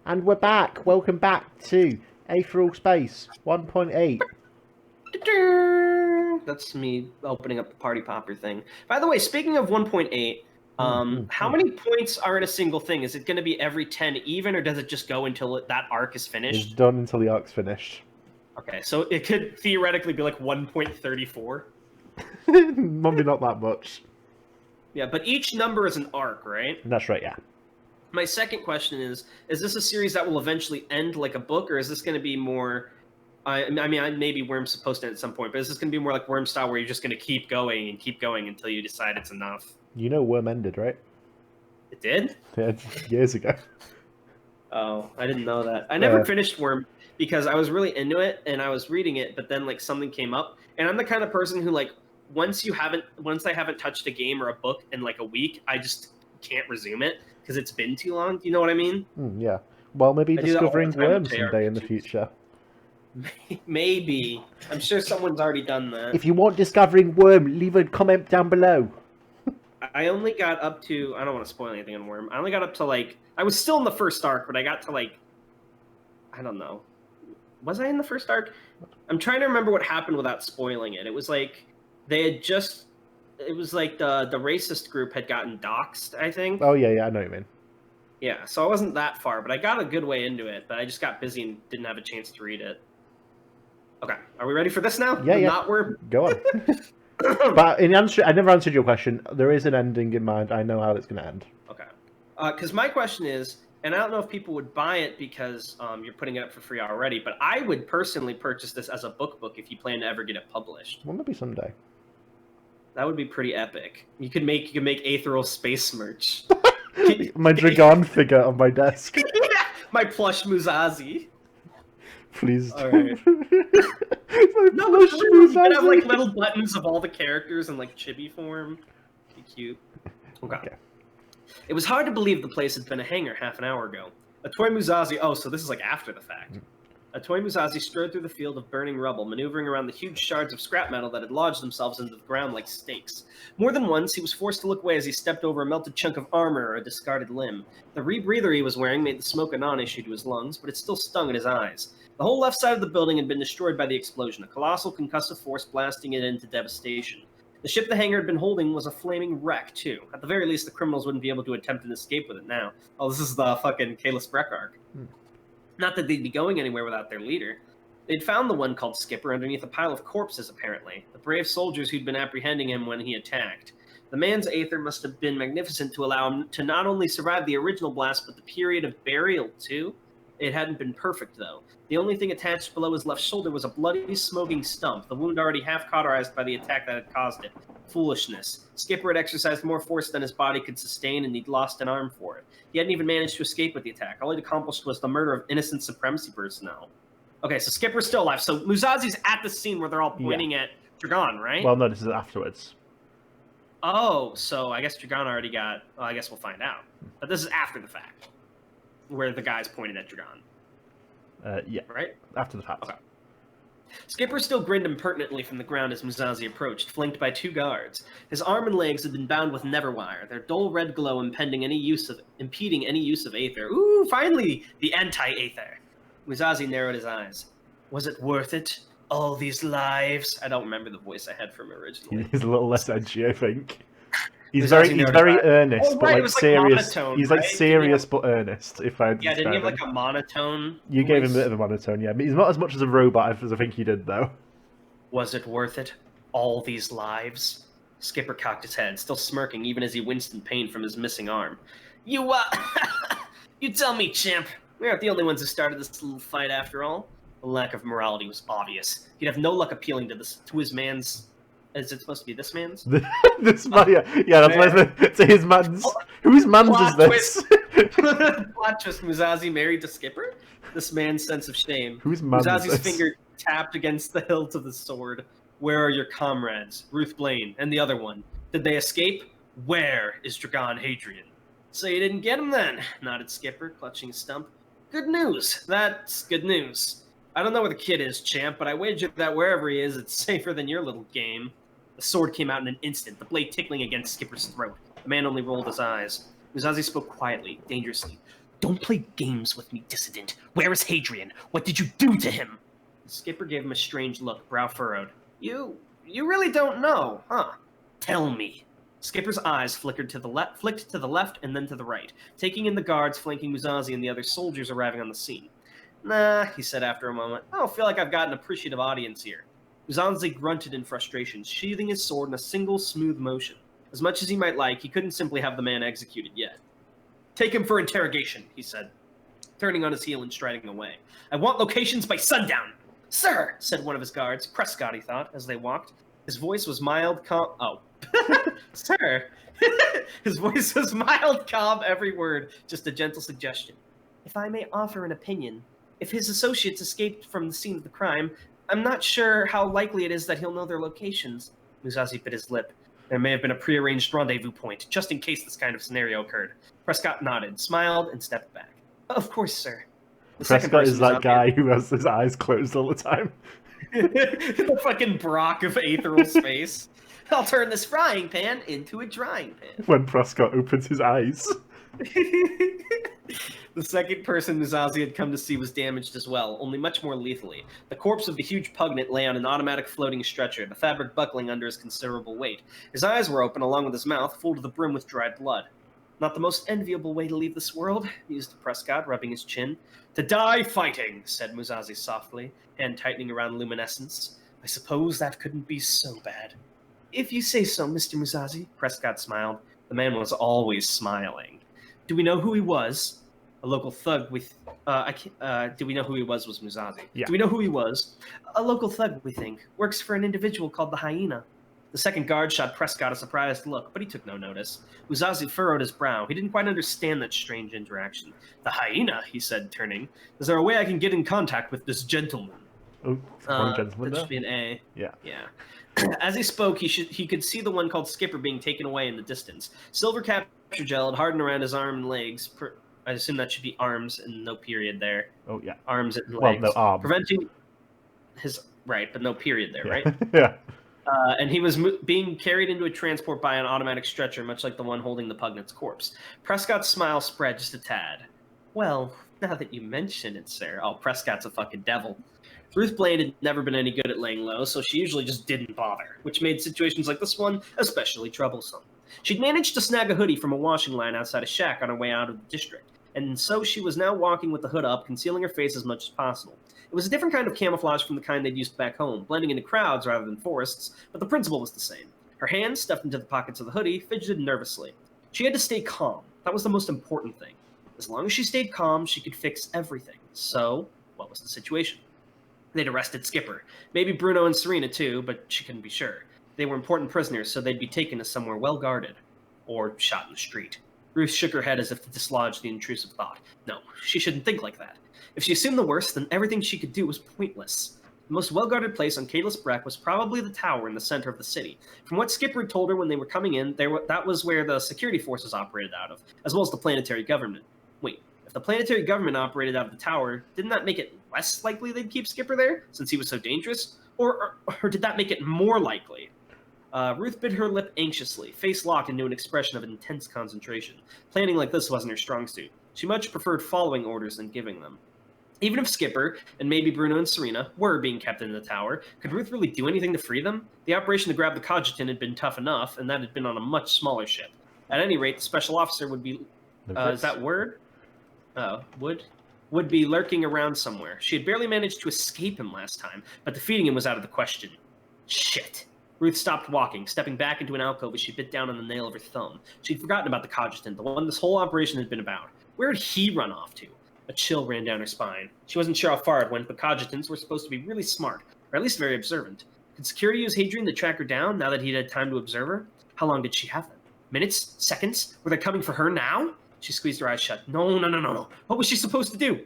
And we're back. Welcome back to Aetheral Space 1.8. That's me opening up the party popper thing. By the way, speaking of 1.8, how many points are in a single thing? Is it going to be every 10 even, or does it just go until that arc is It's finished? done until the arc's finished. Okay, so it could theoretically be like 1.34. Maybe not that much. Yeah, but each number is an arc, right? That's right, yeah. My second question is this a series that will eventually end like a book, or is this going to be more... I mean, maybe Worm's supposed to end at some point, but is this going to be more like Worm style, where you're just going to keep going until you decide it's enough? You know Worm ended, right? It did? Yeah, years ago. Oh, I didn't know that. I never finished Worm because I was really into it and I was reading it, but then like something came up, and I'm the kind of person who like once I haven't touched a game or a book in like a week, I just can't resume it because it's been too long. Do you know what I mean? Yeah. Well, maybe discovering Worm with someday in the JRPGs. future. Maybe. I'm sure someone's already done that. If you want discovering Worm, leave a comment down below. I only got up to... I don't want to spoil anything on Worm. I only got up to, like... I was still in the first arc, but I got to, like... I don't know. Was I in the first arc? I'm trying to remember what happened without spoiling it. It was, like... They had just... It was, like, the racist group had gotten doxxed, I think. Oh, yeah, I know what you mean. Yeah, so I wasn't that far, but I got a good way into it, but I just got busy and didn't have a chance to read it. Okay, are we ready for this now? Yeah. Not Worm? Go on. But I never answered your question. There is an ending in mind. I know how it's going to end. Okay. Because my question is, and I don't know if people would buy it because you're putting it up for free already, but I would personally purchase this as a book if you plan to ever get it published. Well, maybe someday. That would be pretty epic. You could make Aetheral Space merch. My Dragon figure on my desk. My plush Muzazi. Please. All right. No, you could have like little buttons of all the characters in like chibi form. Be cute. Okay. It was hard to believe the place had been a hangar half an hour ago. A toy Muzazi... Oh, so this is like after the fact. A toy Muzazi strode through the field of burning rubble, maneuvering around the huge shards of scrap metal that had lodged themselves into the ground like stakes. More than once, he was forced to look away as he stepped over a melted chunk of armor or a discarded limb. The rebreather he was wearing made the smoke a non-issue to his lungs, but it still stung in his eyes. The whole left side of the building had been destroyed by the explosion, a colossal concussive force blasting it into devastation. The ship the hangar had been holding was a flaming wreck, too. At the very least, the criminals wouldn't be able to attempt an escape with it now. Oh, this is the fucking Kalis Breck arc. Not that they'd be going anywhere without their leader. They'd found the one called Skipper underneath a pile of corpses, apparently. The brave soldiers who'd been apprehending him when he attacked. The man's aether must have been magnificent to allow him to not only survive the original blast, but the period of burial, too. It hadn't been perfect, though. The only thing attached below his left shoulder was a bloody, smoking stump, the wound already half cauterized by the attack that had caused it. Foolishness. Skipper had exercised more force than his body could sustain, and he'd lost an arm for it. He hadn't even managed to escape with the attack. All he'd accomplished was the murder of innocent supremacy personnel. Okay, so Skipper's still alive. So Muzazi's at the scene where they're all pointing at Dragon, right? Well, no, this is afterwards. Oh, so I guess Dragon already got... Well, I guess we'll find out. But this is after the fact, where the guy's pointing at Dragon. Yeah. Right? After the fact. Okay. Skipper still grinned impertinently from the ground as Muzazi approached, flanked by two guards. His arm and legs had been bound with neverwire, their dull red glow impeding any use of aether. Ooh, finally, the anti-aether. Muzazi narrowed his eyes. Was it worth it? All these lives? I don't remember the voice I had from originally. He's a little less edgy, I think. He's very earnest, but like serious. Monotone, he's like serious but earnest. If I didn't he have like a monotone? You gave him a bit of a monotone, yeah. But he's not as much as a robot as I think you did, though. Was it worth it? All these lives? Skipper cocked his head, still smirking even as he winced in pain from his missing arm. You tell me, champ. We aren't the only ones who started this little fight after all. The lack of morality was obvious. He'd have no luck appealing to his man's... Is it supposed to be this man's? This man, yeah, that's what I said. His man's. Whose man's is this? Plot twist, Muzazi married to Skipper? This man's sense of shame. Whose man's Muzazi's this? finger tapped against the hilt of the sword. Where are your comrades? Ruth Blaine and the other one. Did they escape? Where is Dragon Hadrian? So you didn't get him then, nodded Skipper, clutching his stump. Good news. That's good news. I don't know where the kid is, champ, but I wager that wherever he is, it's safer than your little game. The sword came out in an instant, the blade tickling against Skipper's throat. The man only rolled his eyes. Muzazi spoke quietly, dangerously. Don't play games with me, dissident. Where is Hadrian? What did you do to him? The skipper gave him a strange look, brow furrowed. You really don't know, huh? Tell me. Skipper's eyes flicked to the left and then to the right, taking in the guards flanking Muzazi and the other soldiers arriving on the scene. Nah, he said after a moment. I don't feel like I've got an appreciative audience here. Muzazi grunted in frustration, sheathing his sword in a single smooth motion. As much as he might like, he couldn't simply have the man executed yet. Take him for interrogation, he said, turning on his heel and striding away. I want locations by sundown. Sir, said one of his guards, Prescott, he thought, as they walked. His voice was mild, calm. Oh. Sir. His voice was mild, calm, every word, just a gentle suggestion. If I may offer an opinion, if his associates escaped from the scene of the crime, I'm not sure how likely it is that he'll know their locations. Muzazi bit his lip. There may have been a prearranged rendezvous point, just in case this kind of scenario occurred. Prescott nodded, smiled, and stepped back. Of course, sir. Prescott is that guy who has his eyes closed all the time. The fucking Brock of Aetheral Space. I'll turn this frying pan into a drying pan. When Prescott opens his eyes. The second person Muzazi had come to see was damaged as well, only much more lethally. The corpse of the huge pugnant lay on an automatic floating stretcher, the fabric buckling under his considerable weight. His eyes were open, along with his mouth, full to the brim with dried blood. Not the most enviable way to leave this world, mused Prescott, rubbing his chin. To die fighting, said Muzazi softly, hand tightening around luminescence. I suppose that couldn't be so bad. If you say so, Mr. Muzazi, Prescott smiled. The man was always smiling. Do we know who he was? A local thug with... do we know who he was Muzazi. Yeah. Do we know who he was? A local thug, we think. Works for an individual called the Hyena. The second guard shot Prescott a surprised look, but he took no notice. Muzazi furrowed his brow. He didn't quite understand that strange interaction. The Hyena, he said, turning. Is there a way I can get in contact with this gentleman? Oh, one gentleman that there? should be an A. Yeah. Yeah. As he spoke, he could see the one called Skipper being taken away in the distance. Silver capture gel had hardened around his arm and legs. I assume that should be arms and no period there. Oh, yeah. Arms and Well, legs. no arm. Preventing his... Right, but no period there, right? Yeah. And he was being carried into a transport by an automatic stretcher, much like the one holding the pugnant's corpse. Prescott's smile spread just a tad. Well, now that you mention it, sir. Oh, Prescott's a fucking devil. Ruth Blaine had never been any good at laying low, so she usually just didn't bother, which made situations like this one especially troublesome. She'd managed to snag a hoodie from a washing line outside a shack on her way out of the district, and so she was now walking with the hood up, concealing her face as much as possible. It was a different kind of camouflage from the kind they'd used back home, blending into crowds rather than forests, but the principle was the same. Her hands, stuffed into the pockets of the hoodie, fidgeted nervously. She had to stay calm. That was the most important thing. As long as she stayed calm, she could fix everything. So, what was the situation? They'd arrested Skipper. Maybe Bruno and Serena, too, but she couldn't be sure. They were important prisoners, so they'd be taken to somewhere well-guarded. Or shot in the street. Ruth shook her head as if to dislodge the intrusive thought. No, she shouldn't think like that. If she assumed the worst, then everything she could do was pointless. The most well-guarded place on Caelus Breck was probably the tower in the center of the city. From what Skipper had told her when they were coming in, that was where the security forces operated out of, as well as the planetary government. Wait, if the planetary government operated out of the tower, didn't that make it less likely they'd keep Skipper there, since he was so dangerous? Or did that make it more likely? Ruth bit her lip anxiously, face locked into an expression of intense concentration. Planning like this wasn't her strong suit. She much preferred following orders than giving them. Even if Skipper, and maybe Bruno and Serena, were being kept in the tower, could Ruth really do anything to free them? The operation to grab the Cogitant had been tough enough, and that had been on a much smaller ship. At any rate, the special officer would be... is that word? Would be lurking around somewhere. She had barely managed to escape him last time, but defeating him was out of the question. Shit. Ruth stopped walking, stepping back into an alcove as she bit down on the nail of her thumb. She'd forgotten about the Cogitant, the one this whole operation had been about. Where had he run off to? A chill ran down her spine. She wasn't sure how far it went, but Cogitants were supposed to be really smart, or at least very observant. Could security use Hadrian to track her down now that he'd had time to observe her? How long did she have them? Minutes? Seconds? Were they coming for her now? She squeezed her eyes shut. No. What was she supposed to do?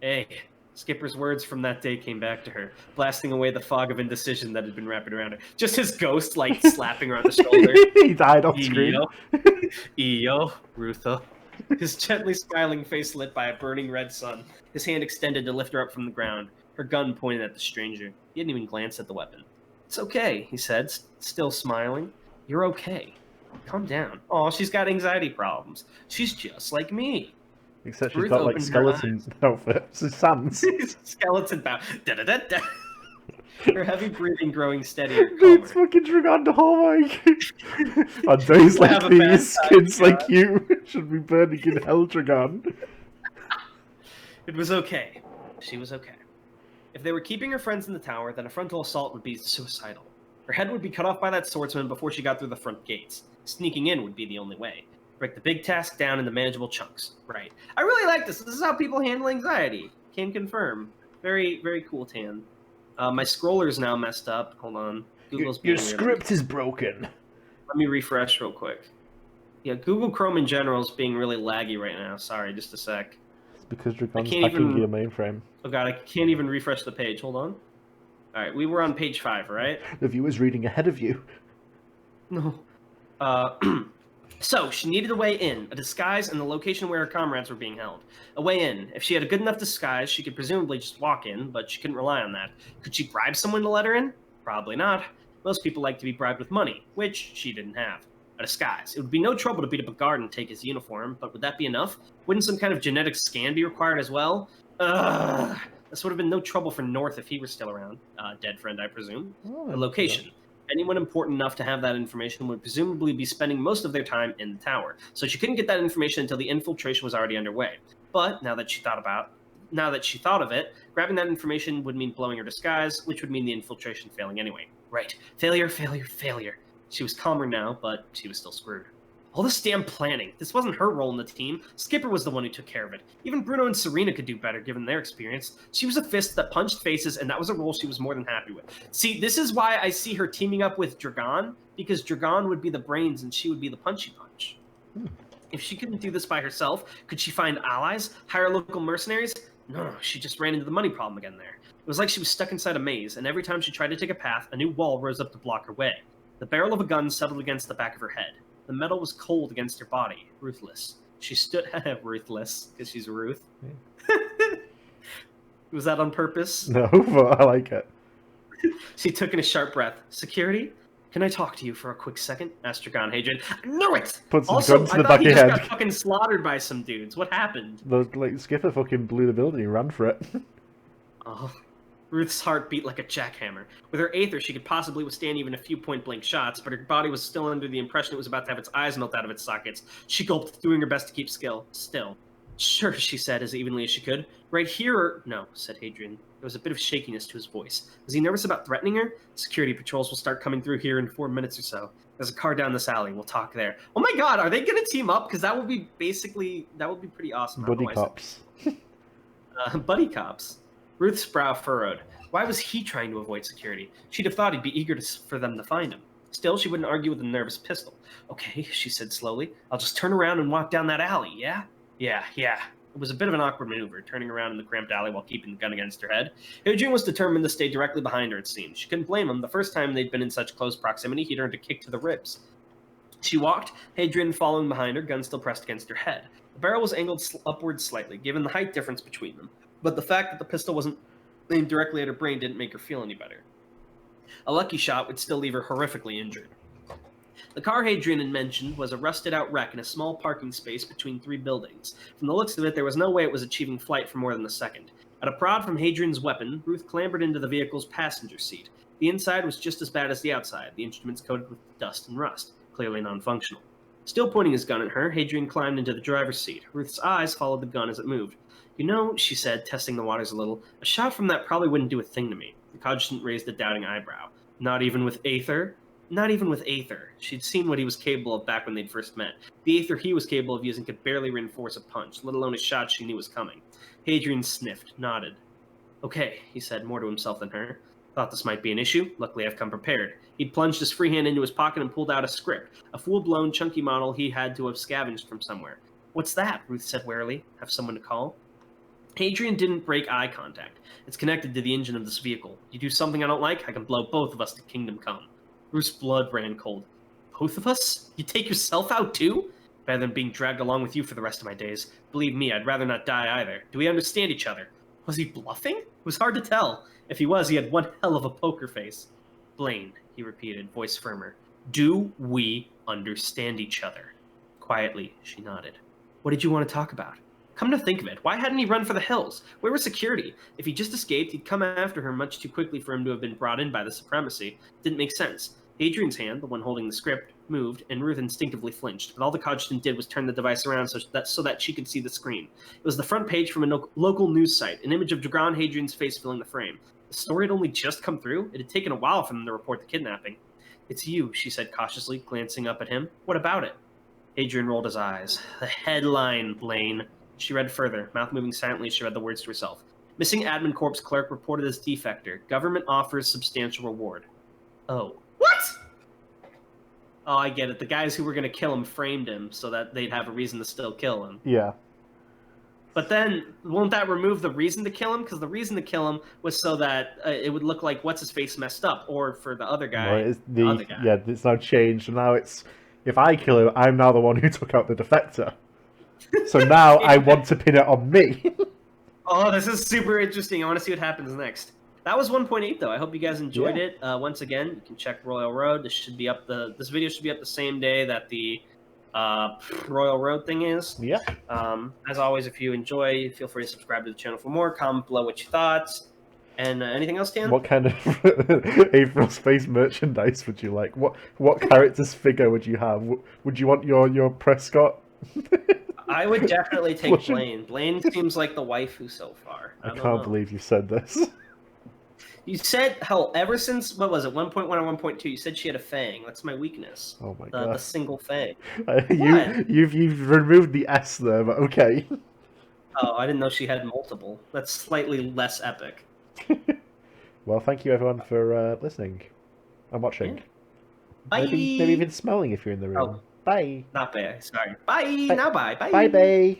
Hey. Skipper's words from that day came back to her, blasting away the fog of indecision that had been wrapping around her. Just his ghost, slapping her on the shoulder. He died off screen. Io, Rutha. His gently smiling face lit by a burning red sun. His hand extended to lift her up from the ground, her gun pointed at the stranger. He didn't even glance at the weapon. It's okay, he said, still smiling. You're okay. Calm down. Aw, she's got anxiety problems. She's just like me. Except she's Ruth got like opened her skeleton outfits. It's Sans. Skeleton bow. Da-da-da-da. Her heavy breathing growing steadier, It's calmer. fucking Dragon to hallway. On days like Have a bad these, time, kids God. like you should be burning in hell, Dragon. It was okay. She was okay. If they were keeping her friends in the tower, then a frontal assault would be suicidal. Her head would be cut off by that swordsman before she got through the front gates. Sneaking in would be the only way. Break the big task down into manageable chunks. Right. I really like this. This is how people handle anxiety. Can confirm. Very, very cool, Tan. My scroller's now messed up. Hold on. Google's Your being weird. script is broken. Let me refresh real quick. Yeah, Google Chrome in general is being really laggy right now. Sorry, just a sec. It's because Dragon's can't hacking even- your mainframe. Oh god, I can't even refresh the page. Hold on. Alright, we were on page 5, right? The viewer's reading ahead of you. No. So, she needed a way in, a disguise, and the location where her comrades were being held. A way in. If she had a good enough disguise, she could presumably just walk in, but she couldn't rely on that. Could she bribe someone to let her in? Probably not. Most people like to be bribed with money, which she didn't have. A disguise. It would be no trouble to beat up a guard and take his uniform, but would that be enough? Wouldn't some kind of genetic scan be required as well? Ugh. This would have been no trouble for North if he were still around. Dead friend, I presume. Oh, The location. Anyone important enough to have that information would presumably be spending most of their time in the tower, so she couldn't get that information until the infiltration was already underway. But now that she thought of it, grabbing that information would mean blowing her disguise, which would mean the infiltration failing anyway. Right. Failure, failure, failure. She was calmer now, but she was still screwed. All this damn planning. This wasn't her role in the team. Skipper was the one who took care of it. Even Bruno and Serena could do better given their experience. She was a fist that punched faces, and that was a role she was more than happy with. See, this is why I see her teaming up with Dragon, because Dragon would be the brains and she would be the punchy punch. If she couldn't do this by herself, could she find allies? Hire local mercenaries? No, she just ran into the money problem again there. It was like she was stuck inside a maze, and every time she tried to take a path, a new wall rose up to block her way. The barrel of a gun settled against the back of her head. The metal was cold against her body, ruthless. She stood ruthless, because she's Ruth. Was that on purpose? No, but I like it. She took in a sharp breath. Security? Can I talk to you for a quick second? Asked Dragon Hadrian. I knew it! Put some Also, guns to I the thought back he of just your head. got fucking slaughtered by some dudes. What happened? Like, Skipper fucking blew the building and ran for it. Oh. Ruth's heart beat like a jackhammer. With her Aether, she could possibly withstand even a few point-blank shots, but her body was still under the impression it was about to have its eyes melt out of its sockets. She gulped, doing her best to keep still. Sure, she said as evenly as she could. Right here or... No, said Hadrian. There was a bit of shakiness to his voice. Was he nervous about threatening her? Security patrols will start coming through here in 4 minutes or so. There's a car down this alley. We'll talk there. Oh my god, are they going to team up? Because that would be basically... That would be pretty awesome. Buddy cops. Buddy cops. Ruth's brow furrowed. Why was he trying to avoid security? She'd have thought he'd be eager for them to find him. Still, she wouldn't argue with a nervous pistol. Okay, she said slowly. I'll just turn around and walk down that alley, yeah? Yeah. It was a bit of an awkward maneuver, turning around in the cramped alley while keeping the gun against her head. Hadrian was determined to stay directly behind her, it seemed. She couldn't blame him. The first time they'd been in such close proximity, he'd earned a kick to the ribs. She walked, Hadrian following behind her, gun still pressed against her head. The barrel was angled upwards slightly, given the height difference between them. But the fact that the pistol wasn't aimed directly at her brain didn't make her feel any better. A lucky shot would still leave her horrifically injured. The car Hadrian had mentioned was a rusted-out wreck in a small parking space between 3 buildings. From the looks of it, there was no way it was achieving flight for more than a second. At a prod from Hadrian's weapon, Ruth clambered into the vehicle's passenger seat. The inside was just as bad as the outside, the instruments coated with dust and rust, clearly non-functional. Still pointing his gun at her, Hadrian climbed into the driver's seat. Ruth's eyes followed the gun as it moved. You know, she said, testing the waters a little, a shot from that probably wouldn't do a thing to me. The Cogent raised a doubting eyebrow. Not even with Aether? Not even with Aether. She'd seen what he was capable of back when they'd first met. The Aether he was capable of using could barely reinforce a punch, let alone a shot she knew was coming. Hadrian sniffed, nodded. Okay, he said, more to himself than her. Thought this might be an issue. Luckily, I've come prepared. He'd plunged his free hand into his pocket and pulled out a script, a full-blown, chunky model he had to have scavenged from somewhere. What's that? Ruth said warily. Have someone to call? Hadrian didn't break eye contact. It's connected to the engine of this vehicle. You do something I don't like, I can blow both of us to kingdom come. Ruth's blood ran cold. Both of us? You take yourself out too? Better than being dragged along with you for the rest of my days. Believe me, I'd rather not die either. Do we understand each other? Was he bluffing? It was hard to tell. If he was, he had one hell of a poker face. Blaine, he repeated, voice firmer. Do we understand each other? Quietly, she nodded. What did you want to talk about? Come to think of it, why hadn't he run for the hills? Where was security? If he just escaped, he'd come after her much too quickly for him to have been brought in by the supremacy. Didn't make sense. Adrian's hand, the one holding the script, moved, and Ruth instinctively flinched, but all the Codgeton did was turn the device around so that she could see the screen. It was the front page from a local news site, an image of Dragon Hadrian's face filling the frame. The story had only just come through. It had taken a while for them to report the kidnapping. It's you, she said cautiously, glancing up at him. What about it? Adrian rolled his eyes. The headline, Blaine. She read further, mouth moving silently as she read the words to herself. Missing admin corps clerk reported as defector. Government offers substantial reward. Oh. What? Oh, I get it. The guys who were going to kill him framed him so that they'd have a reason to still kill him. Yeah. But then, won't that remove the reason to kill him? Because the reason to kill him was so that it would look like what's-his-face messed up. Or for the other guy, Well, the other guy. Yeah, it's now changed. Now it's, if I kill him, I'm now the one who took out the defector. So now I want to pin it on me. Oh, this is super interesting. I want to see what happens next. That was 1.8 though. I hope you guys enjoyed it. Once again, you can check Royal Road. This video should be up the same day that the Royal Road thing is. Yeah. As always, if you enjoy, feel free to subscribe to the channel for more. Comment below what you thought. And anything else, Dan? What kind of Aetheral Space merchandise would you like? What character's figure would you have? Would you want your Prescott? I would definitely take Blaine. Blaine seems like the waifu so far. I can't believe you said this. You said, hell, ever since, what was it, 1.1 or 1.2, you said she had a fang. That's my weakness. Oh my god. The single fang. You've removed the S there, but okay. Oh, I didn't know she had multiple. That's slightly less epic. Well, thank you everyone for listening and watching. Yeah. Bye! Maybe even smelling if you're in the room. Oh. Bye. Not bad, sorry. Bye! Now bye! Bye! Bye, bye!